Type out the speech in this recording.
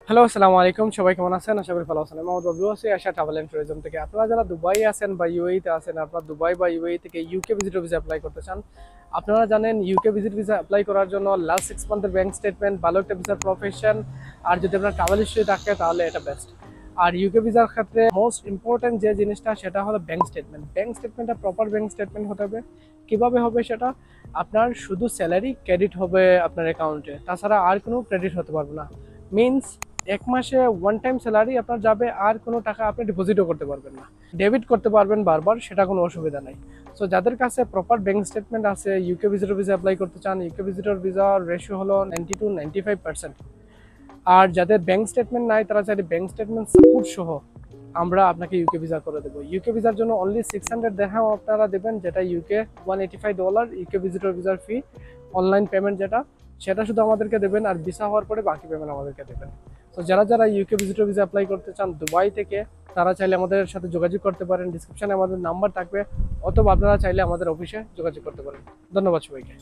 Hello, আসসালামু আলাইকুম। সবাই কেমন আছেন? আশা করি ভালো আছেন। আমি মোহাম্মদ বাবলু আছি আশা ট্রাভেল এন্ড ট্যুরিজম থেকে। আপনারা যারা দুবাই আছেন বা ইউএই তে আছেন, আপনারা দুবাই বা ইউএই থেকে ইউকে ভিজিটর ভিসা অ্যাপ্লাই করতে চান। আপনারা জানেন ইউকে ভিজিট ভিসা অ্যাপ্লাই করার জন্য লাস্ট 6 মান্থের ব্যাংক স্টেটমেন্ট, ভালো একটা ভিসার প্রফেশন, আর যদি আপনার ট্রাভেল হিস্ট্রি থাকে তাহলে এটা বেস্ট। আর ইউকে ভিসার ক্ষেত্রে মোস্ট ইম্পর্টেন্ট যে জিনিসটা সেটা হলো ব্যাংক স্টেটমেন্ট। ব্যাংক স্টেটমেন্টটা প্রপার ব্যাংক স্টেটমেন্ট হতে হবে। কিভাবে হবে সেটা? আপনার শুধু স্যালারি ক্রেডিট হবে আপনার অ্যাকাউন্টে, তাছাড়া আর কোনো ক্রেডিট হতে পারবে না। মিনস এক মাসে ওয়ান টাইম স্যালারি আপনার যাবে, আর কোনো টাকা আপনি ডিপোজিটও করতে পারবেন না। ডেবিট করতে পারবেন বারবার, সেটা কোনো অসুবিধা নাই। সো যাদের কাছে প্রপার ব্যাংক স্টেটমেন্ট আছে, ইউকে ভিজিটর ভিসা অ্যাপ্লাই করতে চান, ইউকে ভিজিটর ভিসার রেশিও হলো 90 to 95%। আর যাদের ব্যাংক স্টেটমেন্ট নাই তারা চাইলে ব্যাংক স্টেটমেন্ট সাপোর্ট সহ আমরা আপনাকে ইউকে ভিসা করে দেবো। ইউকে ভিসার জন্য অনলি 600 দেরহাম আপনারা দেবেন, যেটা ইউকে $185 ইউকে ভিজিটর ভিসার ফি। অনলাইন পেমেন্ট যেটা, সেটা শুধু আমাদেরকে দেবেন, আর ভিসা হওয়ার পরে বাকি পেমেন্ট আমাদেরকে দেবেন। তো যারা যারা ইউকে ভিজিটর ভিসা অ্যাপ্লাই করতে চান দুবাই থেকে, তারা চাইলে আমাদের সাথে যোগাযোগ করতে পারেন। ডিসক্রিপশনে আমাদের নাম্বার থাকবে, অথবা আপনারা চাইলে আমাদের অফিসে যোগাযোগ করতে পারেন। ধন্যবাদ সবাইকে।